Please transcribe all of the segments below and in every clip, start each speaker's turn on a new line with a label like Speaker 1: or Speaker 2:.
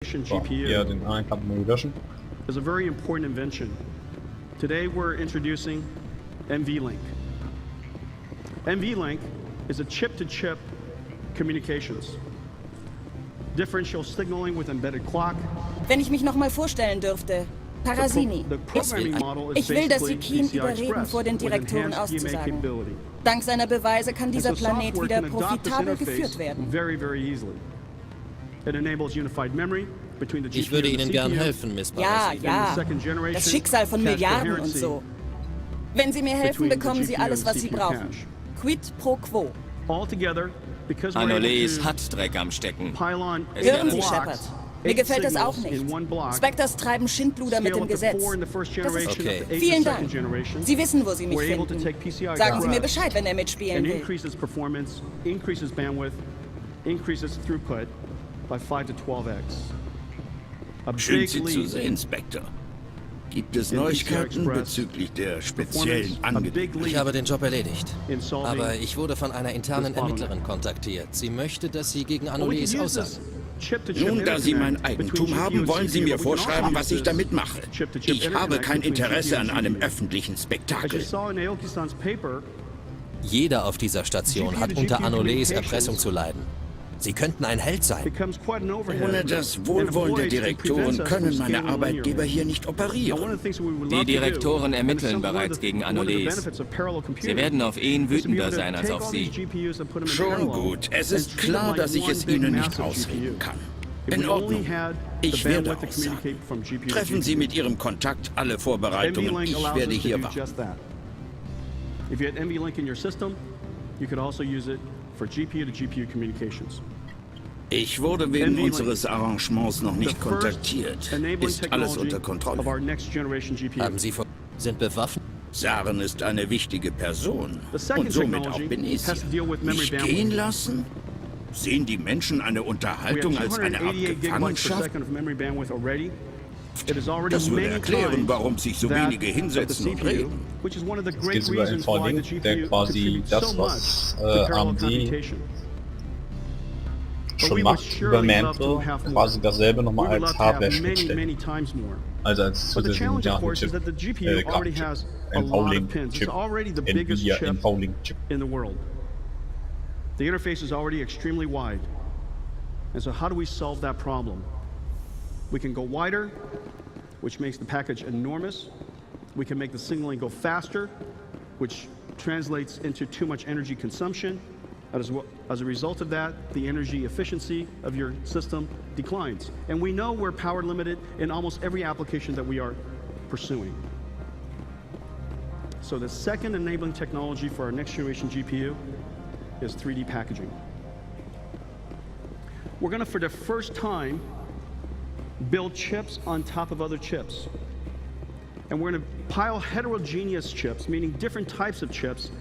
Speaker 1: So, hier den einen kann man löschen.
Speaker 2: is a very important invention. Today we're introducing NVLink. NVLink is a chip-to-chip communications. Differential signaling with embedded clock.
Speaker 3: Wenn ich mich noch mal vorstellen dürfte. Parasini. Ich will, dass Sie Keen überreden, vor den Direktoren auszusagen. Dank seiner Beweise kann dieser Planet wieder profitabel geführt werden.
Speaker 4: Ich würde Ihnen gern helfen, Miss Parasini.
Speaker 3: Ja, das Schicksal von Milliarden und so. Wenn Sie mir helfen, bekommen Sie alles, was Sie brauchen. Quid pro quo.
Speaker 5: Anoles hat Dreck am Stecken.
Speaker 3: Hören Sie, Shepard. Mir gefällt das auch nicht. Spectres treiben Schindluder mit dem Gesetz. Das ist
Speaker 4: okay.
Speaker 3: Vielen Dank. Sie wissen, wo Sie mich finden. Sagen Sie mir Bescheid, wenn er mitspielen will.
Speaker 6: Schön, Sie zu sehen, Spectre. Gibt es Neuigkeiten bezüglich der speziellen Angelegenheit?
Speaker 4: Ich habe den Job erledigt. Aber ich wurde von einer internen Ermittlerin kontaktiert. Sie möchte, dass Sie gegen Anoles aussagen.
Speaker 6: Nun, da Sie mein Eigentum haben, wollen Sie mir vorschreiben, was ich damit mache. Ich habe kein Interesse an einem öffentlichen Spektakel.
Speaker 4: Jeder auf dieser Station hat unter Anoles Erpressung zu leiden. Sie könnten ein Held sein.
Speaker 6: Ohne das Wohlwollen der Direktoren können meine Arbeitgeber hier nicht operieren.
Speaker 5: Die Direktoren ermitteln bereits gegen Anoles. Sie werden auf ihn wütender sein als auf Sie.
Speaker 6: Schon gut. Es ist klar, dass ich es Ihnen nicht ausreden kann. In Ordnung. Ich werde aussagen. Treffen Sie mit Ihrem Kontakt alle Vorbereitungen. Ich werde hier warten.
Speaker 2: If you had NVLink in your system, you could also use it for GPU-to-GPU communications.
Speaker 6: Ich wurde wegen unseres Arrangements noch nicht kontaktiert. Ist alles unter Kontrolle?
Speaker 4: Haben Sie sind bewaffnet?
Speaker 6: Saren ist eine wichtige Person. Und somit auch Benicio. Mich gehen lassen? Sehen die Menschen eine Unterhaltung als eine Art Gefangenschaft? Das würde erklären, warum sich so wenige hinsetzen und reden.
Speaker 1: Es geht über NVLink, der quasi das, was AMD schon macht, über Mantle, quasi dasselbe nochmal als Hardware-Schnittstelle. Also als zusätzlichen Grafikchip, NVLink-Chip, NVIDIA NVLink-Chip.
Speaker 2: The interface is already extremely wide. And so how do we solve that problem? We can go wider, which makes the package enormous. We can make the signaling go faster, which translates into too much energy consumption. As a result of that, the energy efficiency of your system declines. And we know we're power limited in almost every application that we are pursuing. So the second enabling technology for our next generation GPU is 3D packaging. We're going to, for the first time, build chips on top of other chips. And we're going to pile heterogeneous chips, meaning different types of chips,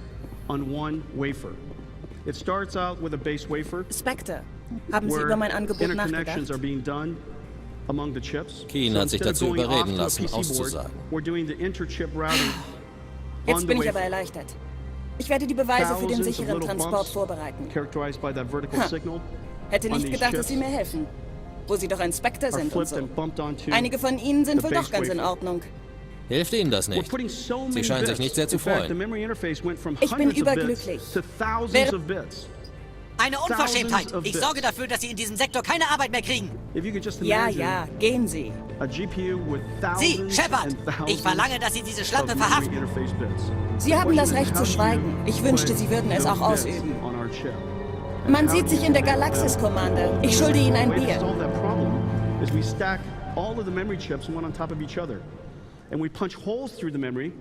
Speaker 2: on one wafer. It starts out with a base wafer.
Speaker 3: Spectre, haben Sie über mein Angebot
Speaker 2: interconnections are being done among the chips.
Speaker 4: Keen hat sich dazu überreden lassen, auszusagen.
Speaker 2: We're doing the interchip routing.
Speaker 3: Jetzt bin ich aber erleichtert. Ich werde die Beweise für den sicheren Transport vorbereiten. Hätte nicht gedacht, dass Sie mir helfen. Wo Sie doch ein Spectre sind und so. Einige von Ihnen sind wohl doch ganz in Ordnung.
Speaker 4: Hilft Ihnen das nicht? Sie scheinen sich nicht sehr zu freuen.
Speaker 3: Ich bin überglücklich.
Speaker 7: Eine Unverschämtheit! Ich sorge dafür, dass Sie in diesem Sektor keine Arbeit mehr kriegen.
Speaker 3: Ja, gehen Sie.
Speaker 7: Sie, Shepard! Ich verlange, dass Sie diese Schlampe verhaften.
Speaker 3: Sie haben das Recht zu schweigen. Ich wünschte, Sie würden es auch ausüben. Man sieht sich in der Galaxis, Commander. Ich schulde Ihnen ein Bier.
Speaker 2: And we punch holes through the memory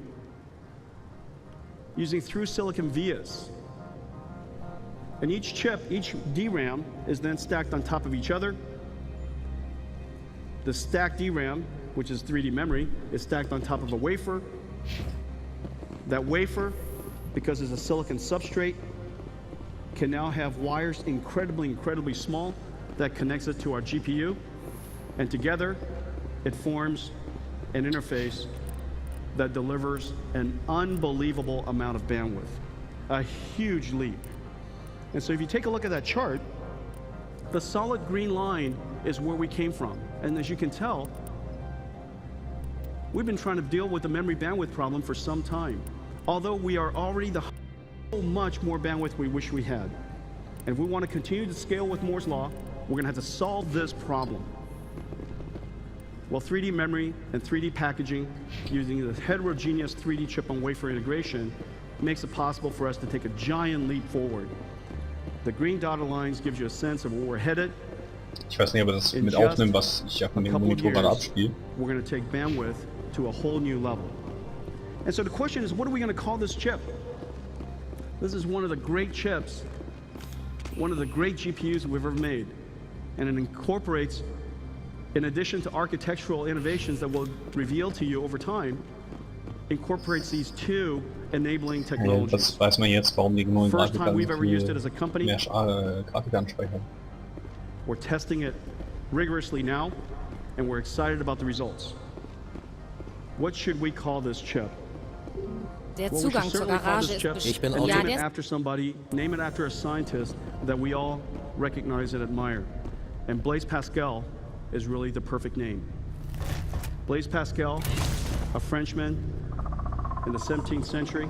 Speaker 2: using through silicon vias. And each chip, each DRAM, is then stacked on top of each other. The stacked DRAM, which is 3D memory, is stacked on top of a wafer. That wafer, because it's a silicon substrate, can now have wires incredibly small that connects it to our GPU. And together, it forms an interface that delivers an unbelievable amount of bandwidth, a huge leap. And so if you take a look at that chart, the solid green line is where we came from. And as you can tell, we've been trying to deal with the memory bandwidth problem for some time, although we are already so much more bandwidth we wish we had. And if we want to continue to scale with Moore's Law, we're going to have to solve this problem. Well, 3D memory and 3D packaging using the heterogeneous 3D chip-on-wafer integration makes it possible for us to take a giant leap forward. The green dotted lines gives you a sense of where we're headed.
Speaker 1: Ich weiß nicht, ob das mit aufnimmt, was ich auf dem Monitor gerade abspiele.
Speaker 2: We're going to take bandwidth to a whole new level. And so the question is, what are we going to call this chip? This is one of the great chips, one of the great GPUs we've ever made. And it incorporates, in addition to architectural innovations that we'll reveal to you over time, incorporates these two enabling technologies.
Speaker 1: Das weiß man jetzt, warum die neuen
Speaker 2: First time we've ever used it as a company.
Speaker 1: Mehr Grafikkarten speichern.
Speaker 2: We're testing it rigorously now, and we're excited about the results. What should we call this chip?
Speaker 3: Der Zugang zur Garage ist bestimmt.
Speaker 2: Name it after somebody, name it after a scientist that we all recognize and admire. And Blaise Pascal is really the perfect name. Blaise Pascal, a Frenchman in the 17th century,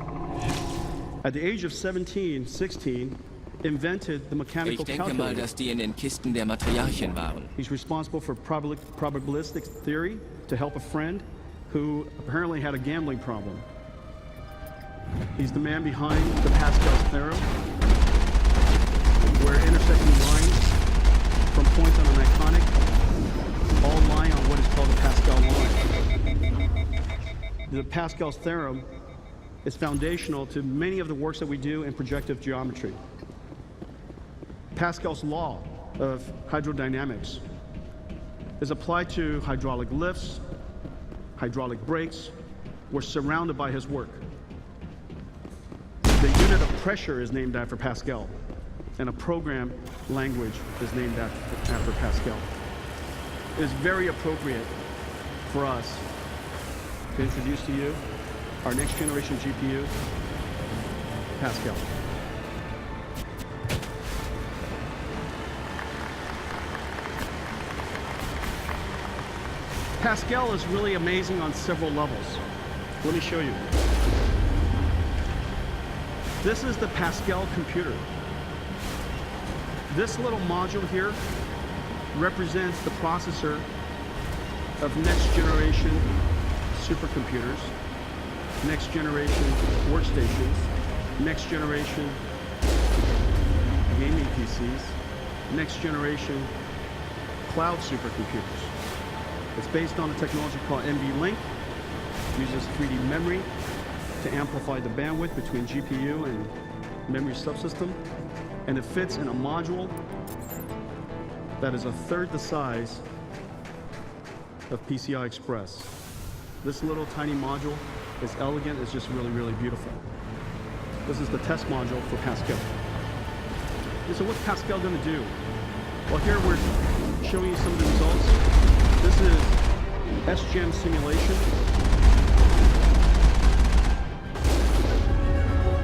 Speaker 2: at the age of 16, invented the mechanical
Speaker 5: Ich denke mal,
Speaker 2: calculator.
Speaker 5: dass die in den Kisten der Materialien waren.
Speaker 2: He's responsible for probabilistic theory to help a friend who apparently had a gambling problem. He's the man behind the Pascal's theorem, where intersecting lines from points on an iconic all lie on what is called the Pascal line. The Pascal's theorem is foundational to many of the works that we do in projective geometry. Pascal's law of hydrodynamics is applied to hydraulic lifts, hydraulic brakes. We're surrounded by his work. The unit of pressure is named after Pascal, and a program language is named after Pascal. It is very appropriate for us to introduce to you our next generation GPU, Pascal. Pascal is really amazing on several levels. Let me show you. This is the Pascal computer. This little module here represents the processor of next generation supercomputers, next generation workstations, next generation gaming PCs, next generation cloud supercomputers. It's based on a technology called NVLink, uses 3D memory to amplify the bandwidth between GPU and memory subsystem, and it fits in a module that is a third the size of PCI Express. This little tiny module is elegant, it's just really, really beautiful. This is the test module for Pascal. And so what's Pascal going to do? Well, here we're showing you some of the results. This is SGEM simulation.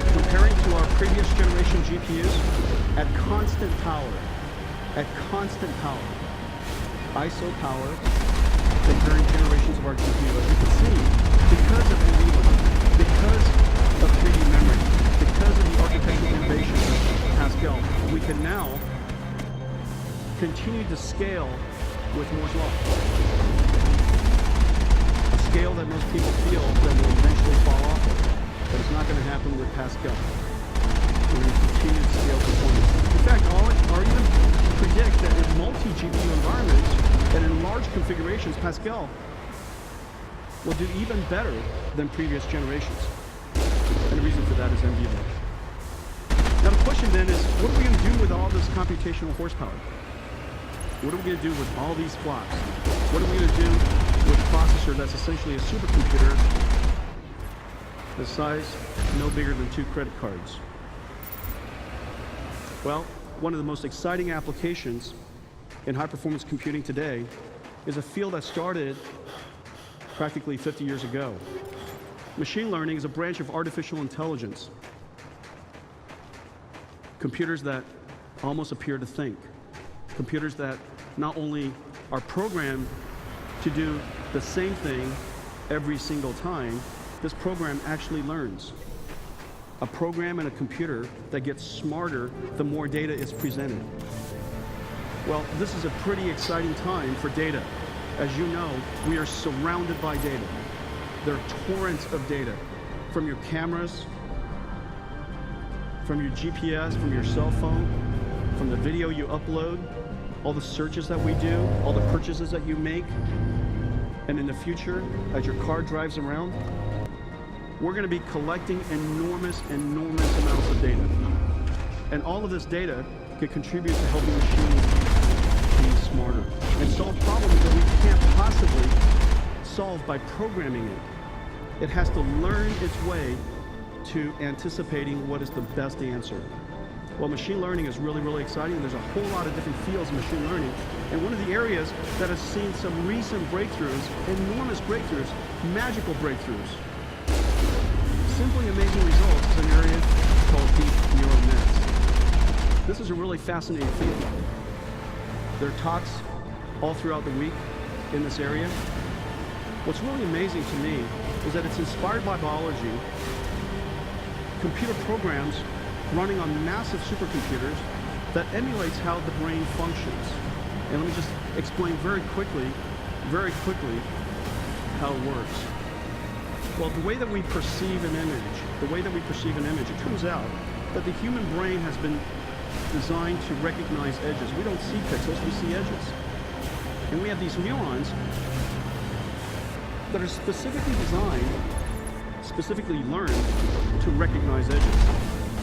Speaker 2: Comparing to our previous generation GPUs at constant power, ISO power, comparing generations of our GPU. As you can see, because of NVLink, because of 3D memory, because of the architectural innovations of Pascal, we can now continue to scale with Moore's Law. A scale that most people feel that will eventually fall off of, but it's not going to happen with Pascal. We're going to continue to scale performance. In fact, I'll even predict that in multi-GPU environments and in large configurations, Pascal will do even better than previous generations. And the reason for that is NVLink. Now the question then is, what are we going to do with all this computational horsepower? What are we going to do with all these flops? What are we going to do with a processor that's essentially a supercomputer the size no bigger than 2 credit cards? Well, one of the most exciting applications in high-performance computing today is a field that started practically 50 years ago. Machine learning is a branch of artificial intelligence. Computers that almost appear to think. Computers that not only are programmed to do the same thing every single time, this program actually learns. A program and a computer that gets smarter the more data is presented. Well, this is a pretty exciting time for data. As you know, we are surrounded by data. There are torrents of data from your cameras, from your GPS, from your cell phone, from the video you upload, all the searches that we do, all the purchases that you make. And in the future, as your car drives around, we're going to be collecting enormous amounts of data. And all of this data can contribute to helping machines be smarter and solve problems that we can't possibly solve by programming it. It has to learn its way to anticipating what is the best answer. Well, machine learning is really exciting. There's a whole lot of different fields of machine learning. And one of the areas that has seen some recent breakthroughs, enormous breakthroughs, magical breakthroughs, simply amazing results, is an area called deep neural nets. This is a really fascinating field. There are talks all throughout the week in this area. What's really amazing to me is that it's inspired by biology, computer programs running on massive supercomputers that emulates how the brain functions. And let me just explain very quickly how it works. Well, the way that we perceive an image, it turns out that the human brain has been designed to recognize edges. We don't see pixels, we see edges. And we have these neurons that are specifically designed, specifically learned to recognize edges.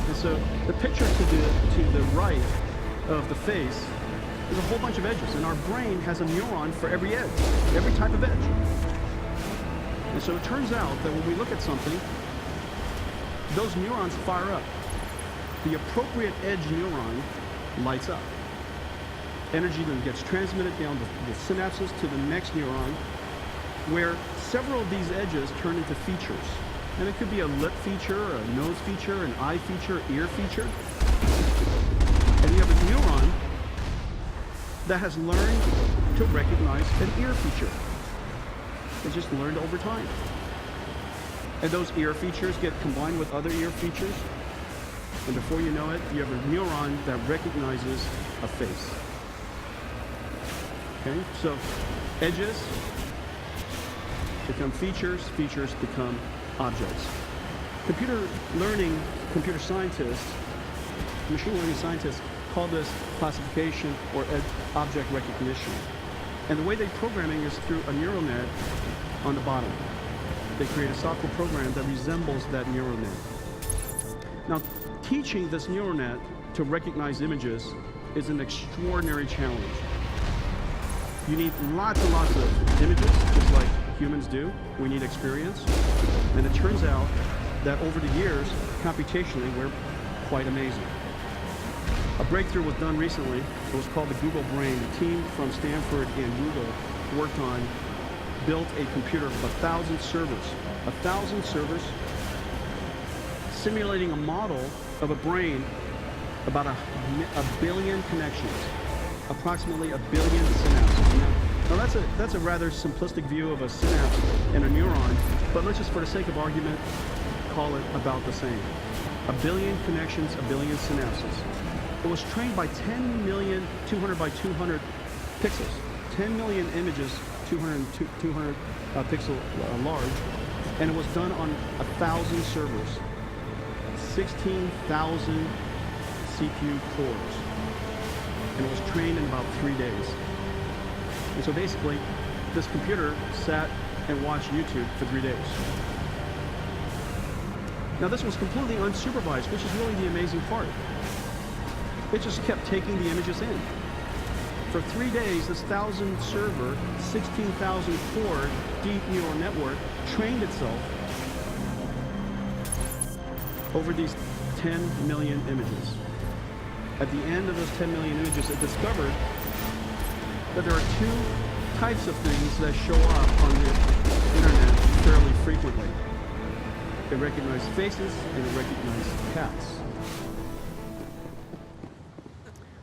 Speaker 2: And so the picture to the right of the face is a whole bunch of edges, and our brain has a neuron for every edge, every type of edge. And so it turns out that when we look at something, those neurons fire up. The appropriate edge neuron lights up. Energy then gets transmitted down the synapses to the next neuron, where several of these edges turn into features. And it could be a lip feature, a nose feature, an eye feature, ear feature. And you have a neuron that has learned to recognize an ear feature. It just learned over time. And those ear features get combined with other ear features. And before you know it, you have a neuron that recognizes a face. Okay, so edges become features, features become objects. Computer learning, computer scientists, machine learning scientists call this classification or object recognition. And the way they're programming is through a neural net on the bottom. They create a software program that resembles that neural net. Now, teaching this neural net to recognize images is an extraordinary challenge. You need lots and lots of images, just like humans do. We need experience. And it turns out that over the years, computationally, we're quite amazing. A breakthrough was done recently. It was called the Google Brain. The team from Stanford and Google worked on, built a computer of 1,000 servers. 1,000 servers simulating a model of a brain about a billion connections, approximately a billion synapses. Now that's a rather simplistic view of a synapse and a neuron, but let's just, for the sake of argument, call it about the same. A billion connections, a billion synapses. It was trained by 10 million 200 by 200 pixels. 10 million images, 200 pixel large, and it was done on 1,000 servers, 16,000 CPU cores, and it was trained in about 3 days. And so basically, this computer sat and watched YouTube for 3 days. Now this was completely unsupervised, which is really the amazing part. It just kept taking the images in. For 3 days, this 1,000 server, 16,000 core deep neural network trained itself over these 10 million images. At the end of those 10 million images, it discovered that there are two types of things that show up on the internet fairly frequently. It recognized faces and it recognized cats.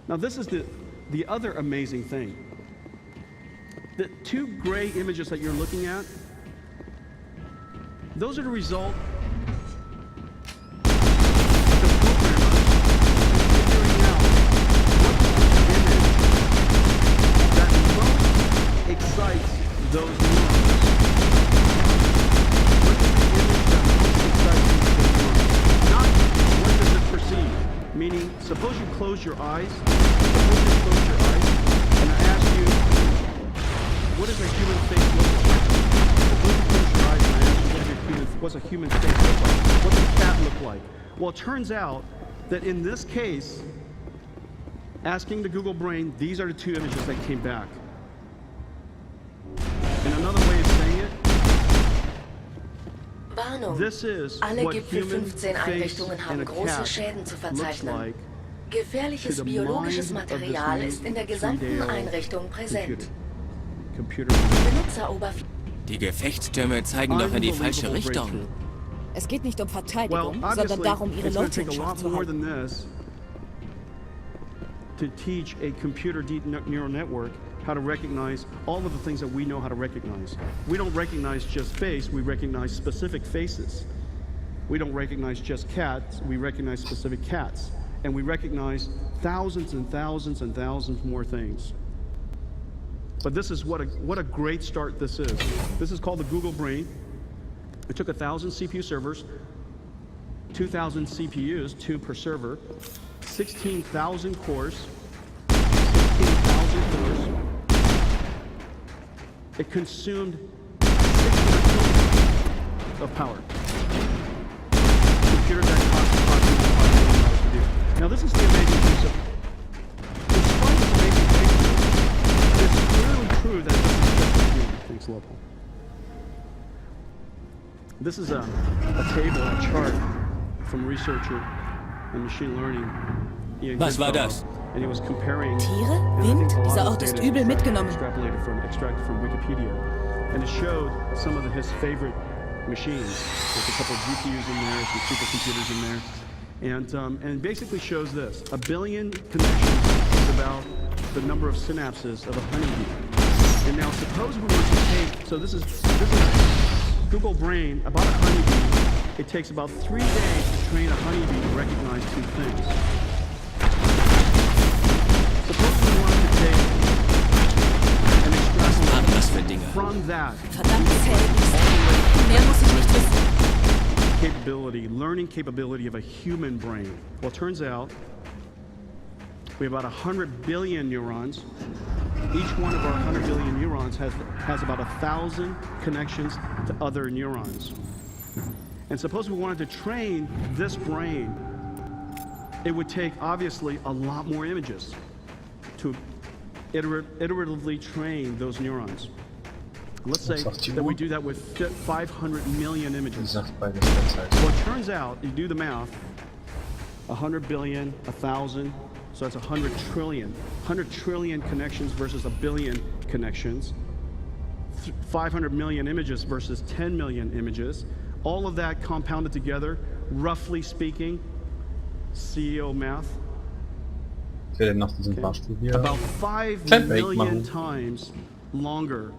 Speaker 2: Now this is the other amazing thing. The two gray images that you're looking at, those are the result of the programmer figuring out what image that most excites those neurons. What is the image that most excites those neurons? Not what does it perceive. Meaning, suppose you close your eyes, and I ask you, what does a human face look like? Suppose you close your eyes and I ask you, what's a human face look like? What's a cat look like? Well, it turns out that in this case, asking the Google Brain, these are the two images that came back. And another way of saying it,
Speaker 8: Warnung.
Speaker 2: this is
Speaker 8: Alle
Speaker 2: what
Speaker 8: Gipfel
Speaker 2: human
Speaker 8: 15
Speaker 2: face
Speaker 8: Einrichtungen haben
Speaker 2: and a
Speaker 8: große
Speaker 2: cat
Speaker 8: Schäden zu
Speaker 2: looks
Speaker 8: verzeichnen.
Speaker 2: like.
Speaker 8: Gefährliches biologisches Material ist in der gesamten Einrichtung präsent. Benutzeroberfläche.
Speaker 5: Die Gefechtstürme zeigen doch in die falsche Richtung.
Speaker 3: Es geht nicht um Verteidigung, sondern darum, ihre Leute in Schach zu halten.
Speaker 2: To teach a computer deep neural network how to recognize all of the things that we know how to recognize. We don't recognize just face, we recognize specific faces. We don't recognize just cats, we recognize specific cats. And we recognize thousands and thousands and thousands more things. But this is what a great start this is. This is called the Google Brain. It took 1,000 CPU servers, 2,000 CPUs, 2 per server, 16,000 cores, 16,000 cores. It consumed 600 kilowatts of power. Computers that cost $5 to do. Now this is the amazing piece of, despite the amazing things, it's clearly true that this is just a human. Thanks, Local. This is a table, a chart from researcher in machine learning.
Speaker 5: Was war das?
Speaker 2: And he was comparing
Speaker 3: Tiere? Wind? Dieser Ort ist übel mitgenommen.
Speaker 2: Extracted from Wikipedia. And it showed some of his favorite machines. There's a couple of GPUs in there, some supercomputers in there. And basically shows this. 1 billion connections is about the number of synapses of a honeybee. And now suppose we were to take, so this is Google Brain, about a honeybee. It takes about 3 days to train a honeybee to recognize 2 things. Suppose we wanted to take and extrapolate from that learning capability of a human brain. Well, it turns out we have about 100 billion neurons. Each one of our 100 billion neurons has about 1,000 connections to other neurons. And suppose we wanted to train this brain, it would take, obviously, a lot more images to iteratively train those neurons. Let's say that we do that with 500 million images. Well, it turns out, you do the math, 100 billion, 1,000, so that's 100 trillion. 100 trillion connections versus 1 billion connections. 500 million images versus 10 million images. All of that compounded together, roughly speaking, CEO math,
Speaker 1: Ich werde nach diesem Fahrstuhl hier
Speaker 2: about 5 million times longer